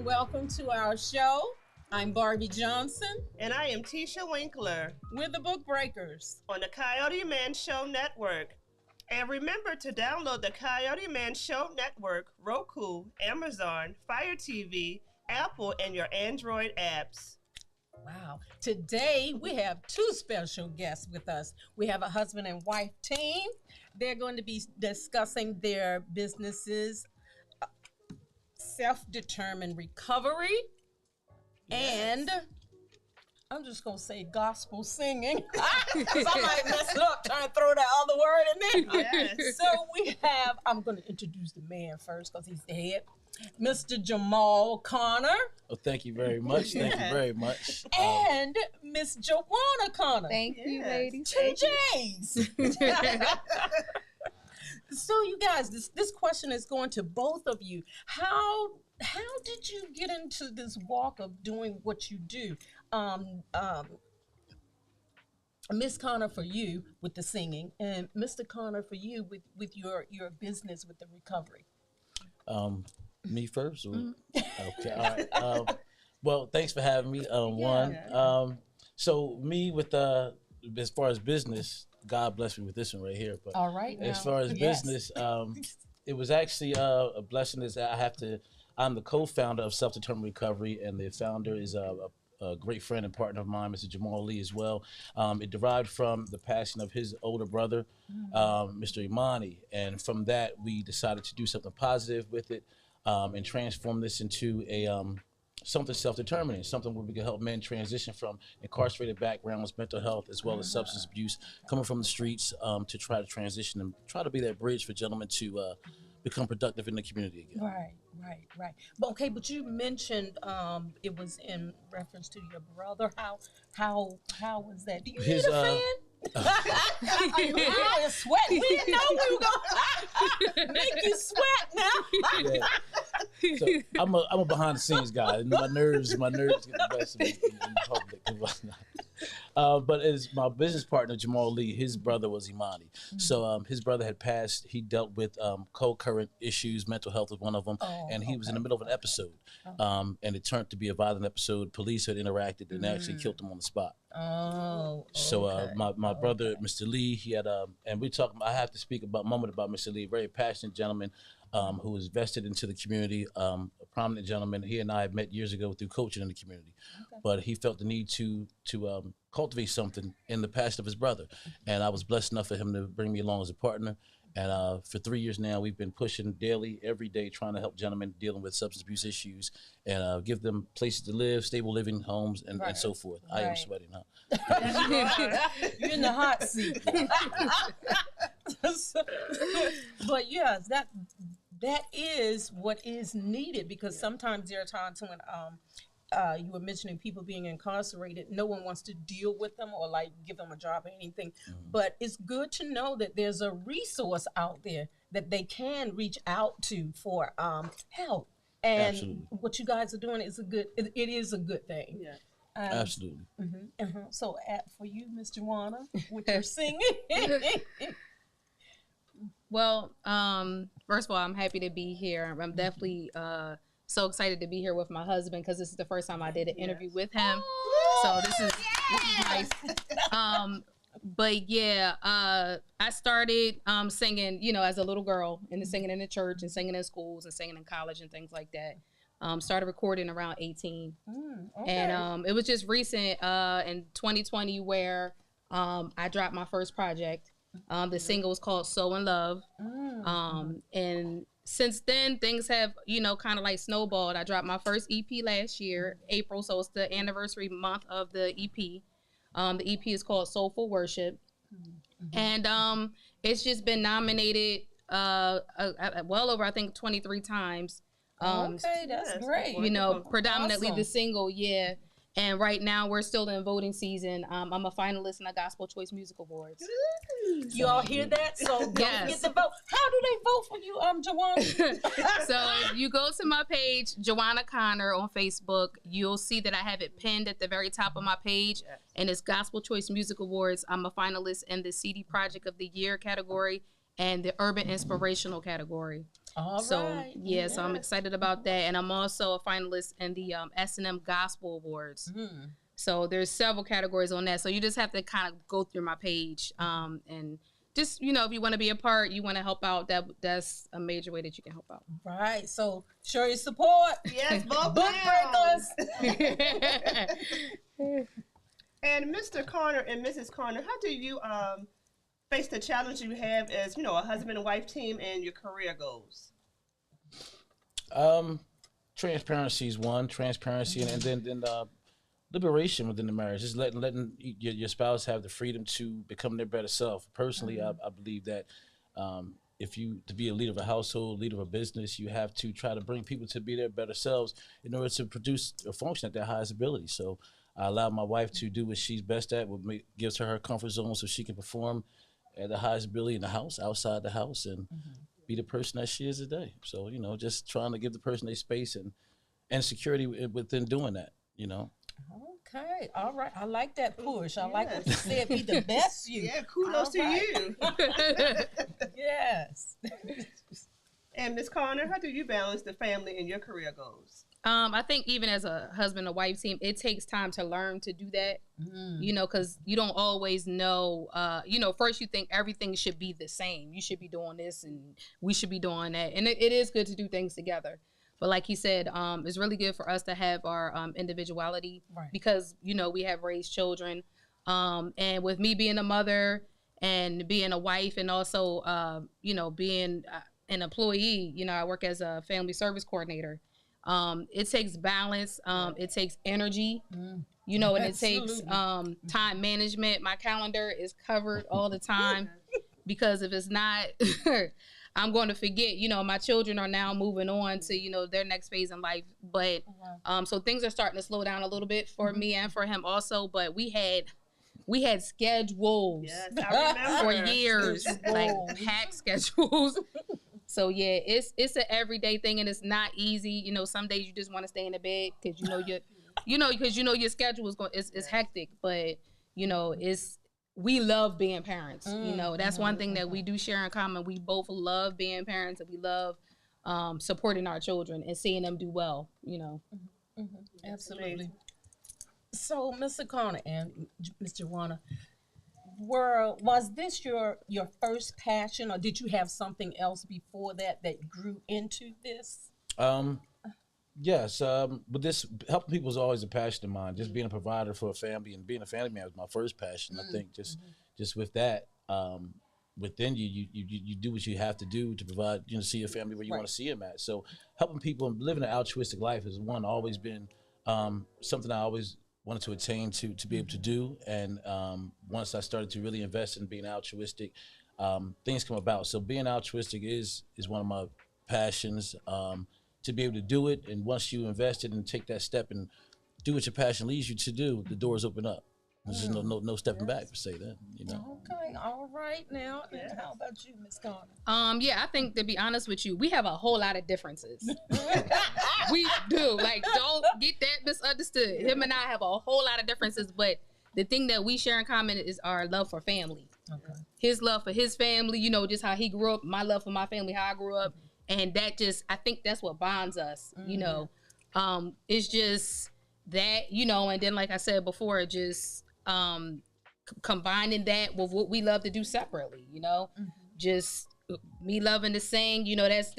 and welcome to our show. I'm Barbie Johnson. And I am Tisha Winkler. We're the Book Breakers on the CoyoteMan Show Network. And remember to download the CoyoteMan Show Network, Roku, Amazon, Fire TV, Apple, and your Android apps. Wow. Today, we have two special guests with us. We have a husband and wife team. They're going to be discussing their businesses, SelfDetermined Recovery, and I'm just going to say gospel singing, because I might mess it up trying to throw that other word in there. Yes. So we have, I'm going to introduce the man first because he's the head, Mr. Jamal Connor. Oh, thank you very much. Thank you very much. And Miss Joanna Connor. Thank you, ladies. Two J's. So you guys, this question is going to both of you. How did you get into this walk of doing what you do? Miss Connor, for you with the singing, and Mr. Connor, for you with your business with the recovery. Me first? Okay, all right. Well, thanks for having me. So me with as far as business, God bless me with this one right here. But all right. Now. As far as business, it was actually a blessing. I'm the co-founder of SelfDetermined Recovery, and the founder is a great friend and partner of mine, Mr. Jamal Lee, as well. It derived from the passing of his older brother, Mr. Imani, and from that we decided to do something positive with it and transform this into a something self-determining, something where we can help men transition from incarcerated backgrounds, mental health, as well as substance abuse, coming from the streets to try to transition and try to be that bridge for gentlemen to become productive in the community again. Right. But you mentioned it was in reference to your brother. How was that? Do you need a fan? I'm sweating. We didn't know we were gonna make you sweat now. Yeah. So I'm a behind the scenes guy. My nerves get the best of me in public. But as my business partner Jamal Lee, his brother was Imani. So his brother had passed. He dealt with co-current issues. Mental health was one of them, and he was in the middle of an episode, and it turned to be a violent episode. Police had interacted and actually killed him on the spot. So my brother, Mr. Lee, he had and we talk. I have to speak about a moment about Mr. Lee, a very passionate gentleman who was vested into the community, a prominent gentleman. He and I had met years ago through coaching in the community, but he felt the need to cultivate something in the passion of his brother, and I was blessed enough for him to bring me along as a partner. And for 3 years now, we've been pushing daily, every day, trying to help gentlemen dealing with substance abuse issues and give them places to live, stable living homes, and so forth. I am sweating, huh? You're in the hot seat. But yes, that is what is needed, because sometimes there are times when you were mentioning people being incarcerated, no one wants to deal with them or like give them a job or anything. But it's good to know that there's a resource out there that they can reach out to for help. And Absolutely. What you guys are doing is it is a good thing. Yeah. Absolutely. So for you, Miss Joanna, with your singing. Well, first of all, I'm happy to be here. I'm definitely so excited to be here with my husband, because this is the first time I did an interview with him. So this is nice. But yeah, I started singing, as a little girl, and singing in the church and singing in schools and singing in college and things like that. Started recording around 18. And it was just recent in 2020 where I dropped my first project. The single was called So in Love. And since then, things have, kind of like snowballed. I dropped my first EP last year, April, so it's the anniversary month of the EP. The EP is called Soulful Worship. And it's just been nominated well over, I think, 23 times. Okay, that's great. Predominantly Awesome. the single, yeah. And right now we're still in voting season. I'm a finalist in the Gospel Choice Music Awards. You all hear that? So don't forget to vote. How do they vote for you, Joanna? So you go to my page, Joanna Connor on Facebook. You'll see that I have it pinned at the very top of my page, and it's Gospel Choice Music Awards. I'm a finalist in the CD Project of the Year category and the Urban Inspirational category. All So right. yeah, so I'm excited about that, and I'm also a finalist in the S&M Gospel Awards. So there's several categories on that. So you just have to kind of go through my page, and just, you know, if you want to be a part, you want to help out, that's a major way that you can help out. Right. So show your support. Yes, both Book breakers. And Mr. Corner and Mrs. Corner, how do you face the challenge you have as, you know, a husband and wife team and your career goals? Transparency is one. Transparency, and then liberation within the marriage. Just letting your spouse have the freedom to become their better self. Personally, I believe that if you to be a leader of a household, leader of a business, you have to try to bring people to be their better selves in order to produce or function at their highest ability. So I allow my wife to do what she's best at, what gives her comfort zone, so she can perform at the highest ability in the house, outside the house, and be the person that she is today. So, you know, just trying to give the person a space and security within doing that, you know. Okay. All right. I like that push. I like what you said. Be the best you. Yeah, kudos to you. Yes. And Ms. Corner, how do you balance the family and your career goals? I think even as a husband and wife team, it takes time to learn to do that, you know, because you don't always know, you know, first you think everything should be the same. You should be doing this and we should be doing that. And it is good to do things together. But like he said, it's really good for us to have our individuality, because, you know, we have raised children. And with me being a mother and being a wife, and also, you know, being an employee, you know, I work as a family service coordinator. It takes balance. It takes energy, you know, and it takes time management. My calendar is covered all the time, because if it's not, I'm going to forget. You know, my children are now moving on to, you know, their next phase in life. But so things are starting to slow down a little bit for me and for him also. But we had schedules for years, like packed schedules. So yeah, it's an everyday thing, and it's not easy. You know, some days you just want to stay in the bed because your schedule is hectic. But you know, we love being parents. You know, that's one thing that we do share in common. We both love being parents, and we love supporting our children and seeing them do well. You know, Absolutely. So, Mr. Connor and Mr. Warner, was this your first passion, or did you have something else before that grew into this? Yes, but this helping people is always a passion of mine. Just being a provider for a family and being a family man was my first passion. I think just with that, within you do what you have to do to provide, you know, see your family where you want to see them at. So helping people and living an altruistic life has always been something I always wanted to attain to be able to do. And once I started to really invest in being altruistic, things come about. So being altruistic is one of my passions. To be able to do it, and once you invest it and take that step and do what your passion leads you to do, the doors open up. There's just no stepping back, per se, that, you know. Okay, all right now. And how about you, Ms. Connor? Yeah, I think, to be honest with you, we have a whole lot of differences. We do. Like, don't get that misunderstood. Him and I have a whole lot of differences, but the thing that we share in common is our love for family. Okay. His love for his family, you know, just how he grew up, my love for my family, how I grew up. And that I think that's what bonds us, you know. It's just that, you know, and then like I said before, just combining that with what we love to do separately, you know. Just me loving to sing, you know, that's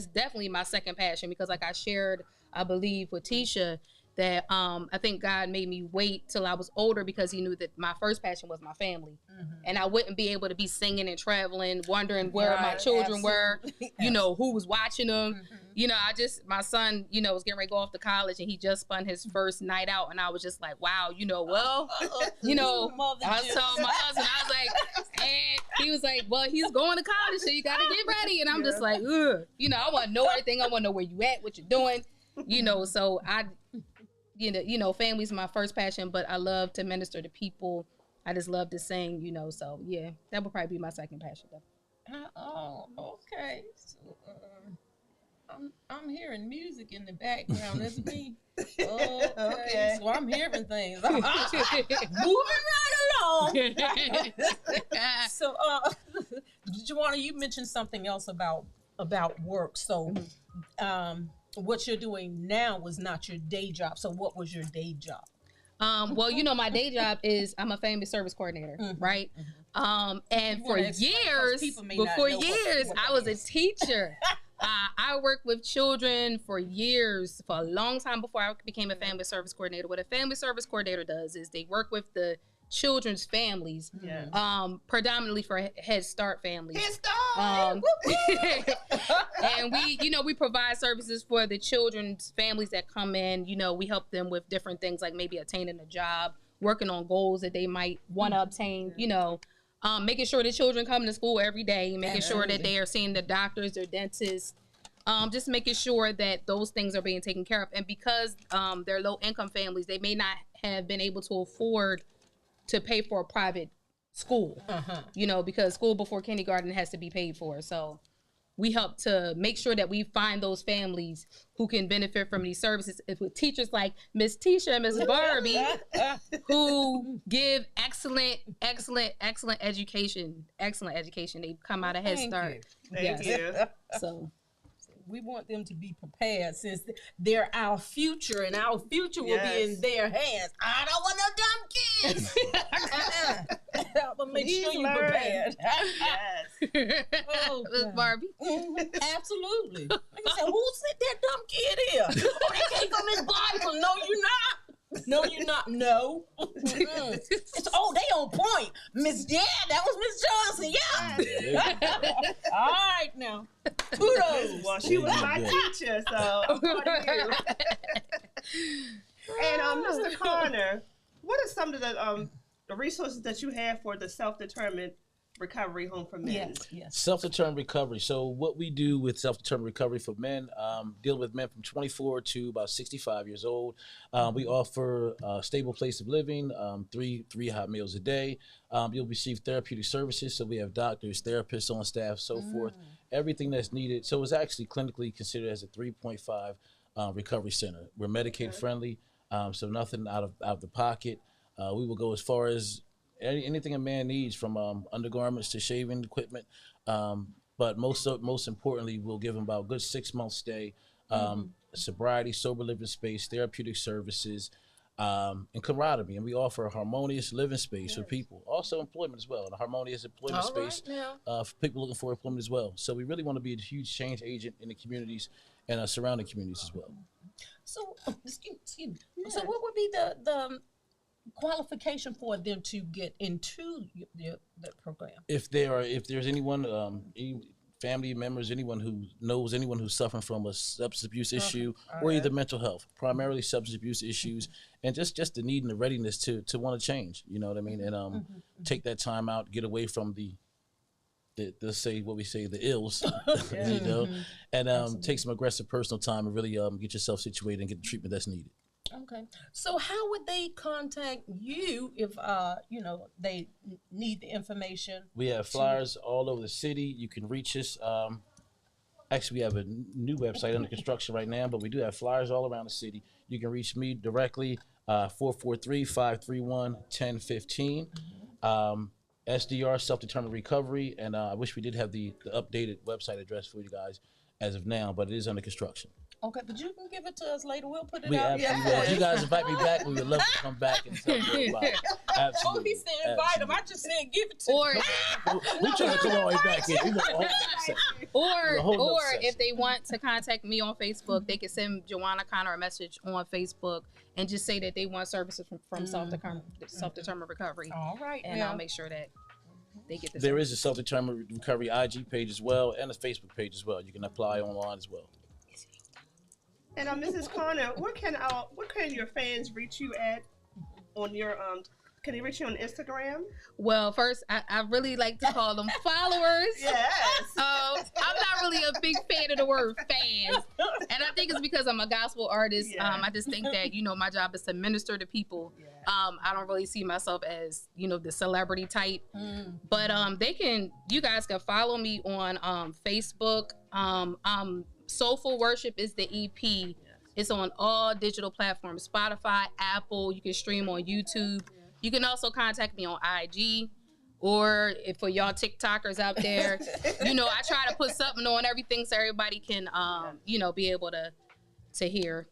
definitely my second passion, because like I shared, I believe, with Tisha, that I think God made me wait till I was older, because he knew that my first passion was my family. And I wouldn't be able to be singing and traveling, wondering where my children were, you know, who was watching them. You know, my son, you know, was getting ready to go off to college, and he just spun his first night out. And I was just like, wow, you know, well, you know, I was telling my husband, I was like, and he was like, well, he's going to college, so you got to get ready. And I'm just like, ugh, you know, I want to know everything. I want to know where you at, what you're doing, you know, so you know, family's my first passion, but I love to minister to people. I just love to sing, you know, so yeah, that would probably be my second passion though. Oh, okay. So, I'm hearing music in the background. That's me. Okay. So I'm hearing things. Moving right along. So, you mentioned something else about about work. So, what you're doing now was not your day job. So, what was your day job? Well, you know, my day job is I'm a family service coordinator, right? And for years, I was a teacher. I worked with children for years, for a long time before I became a family service coordinator. What a family service coordinator does is they work with the children's families, predominantly for Head Start families. Head Start! And we provide services for the children's families that come in. You know, we help them with different things like maybe attaining a job, working on goals that they might want to obtain, you know, making sure the children come to school every day, making sure that they are seeing the doctors or dentists, just making sure that those things are being taken care of. And because they're low income families, they may not have been able to afford to pay for a private school, you know, because school before kindergarten has to be paid for. So we help to make sure that we find those families who can benefit from these services with teachers like Miss Tisha and Miss Barbie, who give excellent education. They come out of Head Start. Thank you. So we want them to be prepared since they're our future, and our future will be in their hands. I don't want no dumb kids. But make sure you're prepared. Yes. Oh, Miss Barbie. Absolutely. Like I said, who sent that dumb kid here? Oh, they came from Miss Barbie. No, you're not. No, you're not. No. It's they on point. That was Miss Johnson. Yeah. All right now. Kudos. Well, she was my teacher, so I'm proud of you. And Mr. Connor, what are some of the resources that you have for the Self-Determined Recovery Home for Men? Yes. Self-determined recovery. So what we do with self-determined recovery for men, deal with men from 24 to about 65 years old. We offer a stable place of living, three hot meals a day. You'll receive therapeutic services. So we have doctors, therapists on staff, so forth, everything that's needed. So it's actually clinically considered as a 3.5 recovery center. We're Medicaid friendly, so nothing out of the pocket. We will go as far as anything a man needs, from undergarments to shaving equipment. But most importantly, we'll give him about a good 6 month stay, sobriety, sober living space, therapeutic services, and camaraderie. And we offer a harmonious living space for people. Also employment as well, and a harmonious employment space for people looking for employment as well. So we really want to be a huge change agent in the communities and surrounding communities as well. So, excuse me. So what would be the qualification for them to get into the program? If there's anyone, any family members, anyone who knows anyone who's suffering from a substance abuse issue or either mental health, primarily substance abuse issues, and just the need and the readiness to want to change, you know what I mean, and take that time out, get away from the ills, you know, and take some aggressive personal time and really get yourself situated and get the treatment that's needed. Okay. So how would they contact you if they need the information? We have flyers all over the city. You can reach us. Actually, we have a new website under construction right now, but we do have flyers all around the city. You can reach me directly, 443-531-1015. SDR, Self-Determined Recovery, and I wish we did have the updated website address for you guys as of now, but it is under construction. Okay, but you can give it to us later. We'll put it We out. absolutely will. If you guys invite me back, we would love to come back and tell you about it. Oh, he said invite him. I just said give it to him. We're trying to come all the way back in. We want a whole session. Or if they want to contact me on Facebook, they can send Joanna Connor a message on Facebook and just say that they want services from Self-Determined Recovery. All right. And I'll make sure that they get this. There is a Self-Determined Recovery IG page as well, and a Facebook page as well. You can apply online as well. And Mrs. Connor, what can your fans reach you at on your Can they reach you on Instagram? Well, first, I really like to call them followers. Yes. I'm not really a big fan of the word fans. And I think it's because I'm a gospel artist. Yeah. I just think that, my job is to minister to people. Yeah. I don't really see myself as, the celebrity type. But you guys can follow me on Facebook. Soulful Worship is the EP. Yes. It's on all digital platforms, Spotify, Apple. You can stream on YouTube. You can also contact me on IG. or if for y'all TikTokers out there, you know, I try to put something on everything so everybody can, you know, be able to hear.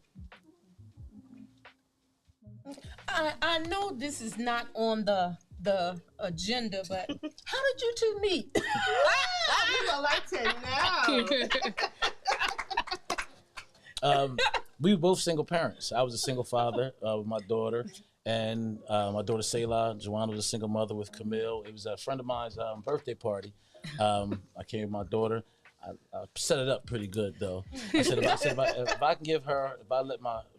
I know this is not on the agenda, but how did you two meet? We would like to know. We were both single parents. I was a single father with my daughter, and my daughter Selah. Joanna was a single mother with Camille. It was a friend of mine's birthday party. I came with my daughter. I set it up pretty good though. I said if I can give her, if I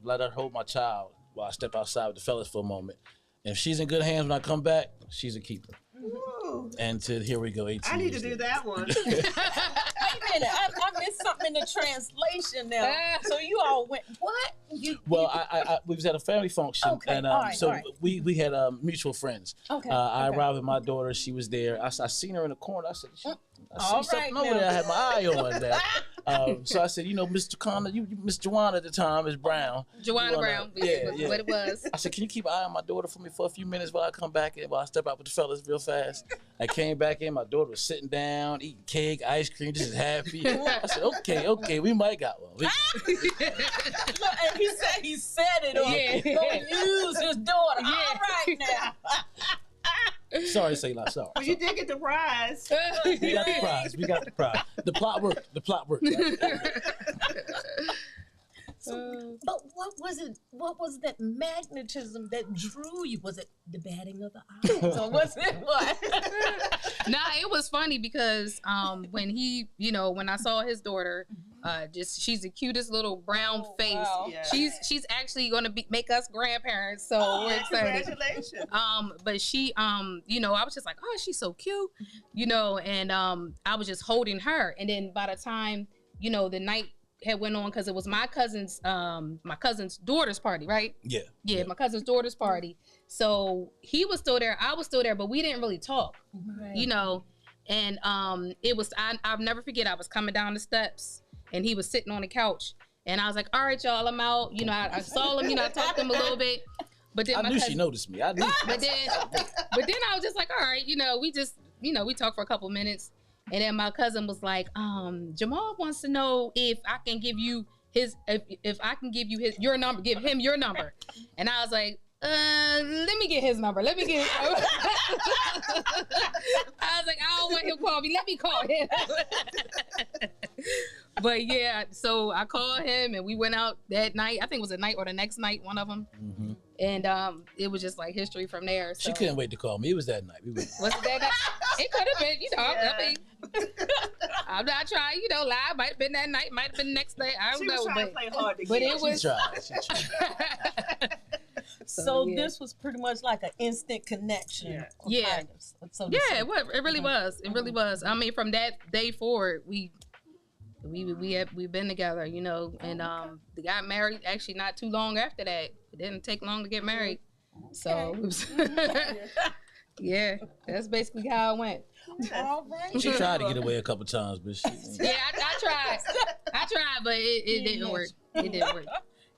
let her hold my child while I step outside with the fellas for a moment, and if she's in good hands when I come back, she's a keeper. Ooh. And here we go. 18 I need to years do later. that one. Wait a minute, I missed something in the translation now. So you all went what? Well, we was at a family function, Okay, and all right, so all right. we had mutual friends. Okay, I okay. arrived with my daughter. She was there. I seen her in the corner. I said, I see All something right over now. there. I had my eye on that. So I said, you know, Mr. Connor, Miss Joanna at the time is Brown. Joanna Brown, Yeah, was yeah. what it was. I said, can you keep an eye on my daughter for me for a few minutes while I come back in, while I step out with the fellas real fast? I came back in. My daughter was sitting down, eating cake, ice cream, just as happy. I said, okay, we might got one. Look, and he said it on. Yeah. Don't use his daughter. Yeah. All right now. Sorry, Selah, sorry. Well, you did get the prize. We got the prize. The plot worked. But what was it? What was that magnetism that drew you? Was it the batting of the eyes, or was it what? Nah, it was funny because when when I saw his daughter, she's the cutest little brown face. Wow. Yeah. She's actually gonna make us grandparents, so we're excited. Congratulations. But she, I was just like, oh, she's so cute, and I was just holding her, and then by the time, the night had went on, because it was my cousin's daughter's party, right? Yeah. My cousin's daughter's party. So he was still there, I was still there, but we didn't really talk, Right. And it was, I'll never forget, I was coming down the steps and he was sitting on the couch, and I was like, all right, y'all, I'm out. I saw him, I talked to him a little bit, but then I knew she noticed me. I knew. but then I was just like, all right, we just, we talked for a couple minutes. And then my cousin was like, Jamal wants to know if I can give you if I can give you your number, give him your number. And I was like, let me get his number. I was like, I don't want him to call me. Let me call him. But yeah, so I called him and we went out that night. I think it was a night or the next night, one of them. Mm-hmm. And it was just like history from there. So. She couldn't wait to call me. It was that night. Was it that night? It could have been, Yeah. I mean, I'm not trying, lie. Might have been that night, might have been the next day. I don't She know. was trying to play hard to but get. it was. She tried. So yeah. this was pretty much like an instant connection. Yeah. Kind of, so to say. Yeah, it really was. It really was. I mean, from that day forward, we've been together, and they got married actually not too long after that. It didn't take long to get married. So it was, yeah, that's basically how it went. All right. She tried to get away a couple times, but she. Yeah, I tried, but it didn't work. It didn't work.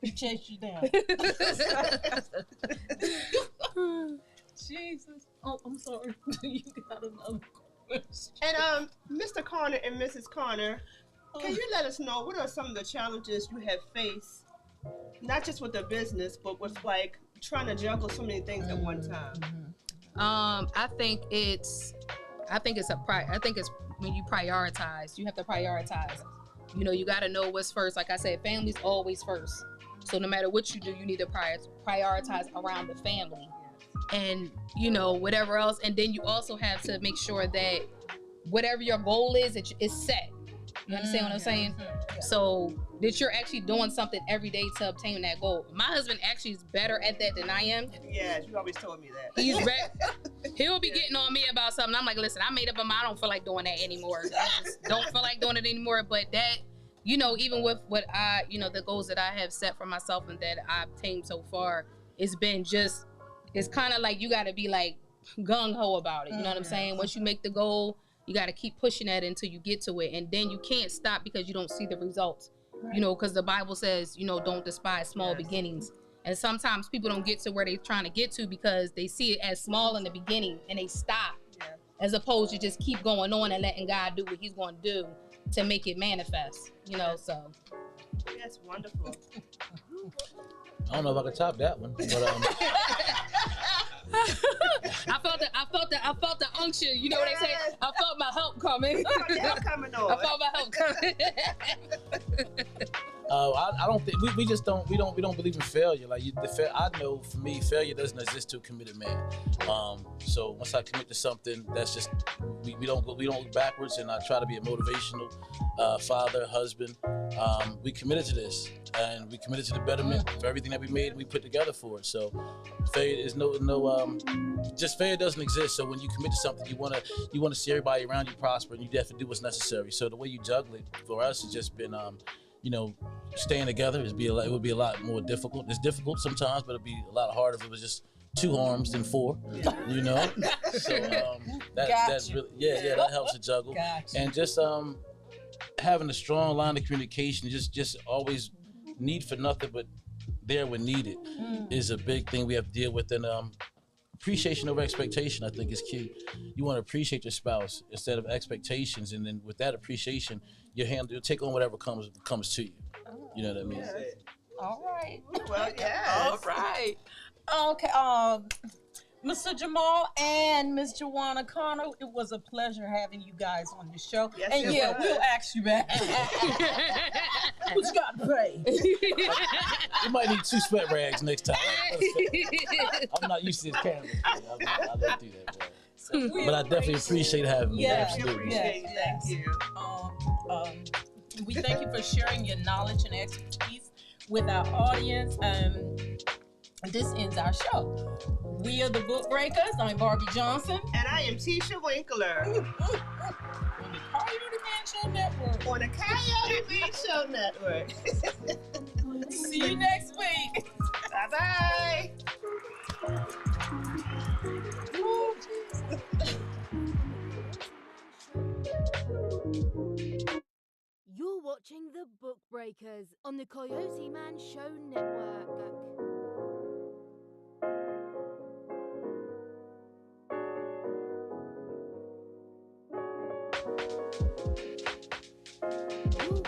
He chased you down. Jesus. Oh, I'm sorry. You got another question. And Mr. Connor and Mrs. Connor, can you let us know what are some of the challenges you have faced, not just with the business, but with like trying to juggle so many things at one time? I think it's when you prioritize, you have to prioritize. You got to know what's first. Like I said, family's always first. So no matter what you do, you need to prioritize around the family, and whatever else. And then you also have to make sure that whatever your goal is, it's set. You understand what I'm saying? Yeah. So that you're actually doing something every day to obtain that goal. My husband actually is better at that than I am. Yeah, you always told me that. He'll be getting on me about something. I'm like, listen, I made up my mind. I don't feel like doing that anymore. I just don't feel like doing it anymore. But that, even with what I, the goals that I have set for myself and that I've obtained so far, it's been just, it's kind of like you got to be like gung-ho about it. You know what I'm saying? Once you make the goal, you got to keep pushing that until you get to it. And then you can't stop because you don't see the results. Right. Because the Bible says, don't despise small beginnings. And sometimes people don't get to where they're trying to get to because they see it as small in the beginning and they stop. Yeah. as opposed to just keep going on and letting God do what he's going to do to make it manifest, you know, so. That's wonderful. I don't know if I can top that one, but I felt the unction. You know what they say? I felt my help coming. Coming on. I felt my help coming. I don't think we don't believe in failure. Like I know for me, failure doesn't exist to a committed man. So once I commit to something, that's just we don't look backwards. And I try to be a motivational father, husband. We committed to this, and we committed to the betterment for everything that we made and we put together for it. So failure is just failure doesn't exist. So when you commit to something, you wanna see everybody around you prosper, and you definitely do what's necessary. So the way you juggle it for us has just been staying together. It would be a lot more difficult. It's difficult sometimes, but it'd be a lot harder if it was just 2 arms than 4. You know, so that really that helps to juggle. And just having a strong line of communication, just always need for nothing but there when needed is a big thing we have to deal with. And appreciation over expectation, I think, is key. You want to appreciate your spouse instead of expectations, and then with that appreciation, you'll take on whatever comes to you. You know what I mean? Yes. All right. Well, yes. All right. Okay. Mr. Jamal and Miss Joanna Connor, it was a pleasure having you guys on the show. Yes, and it was. we'll ask you back. What you got to pay? You might need 2 sweat rags next time. I'm not used to this camera. I don't do that, bro. So but I definitely appreciate having me. Yeah, Absolutely. Thank you. We thank you for sharing your knowledge and expertise with our audience. This ends our show. We are the Book Breakers. I'm Barbie Johnson. And I am Tisha Winkler. On the Coyote Man Show Network. On the Coyote Man Show Network. See you next week. Bye-bye. You're watching The Book Breakers on the Coyote Man Show Network. You're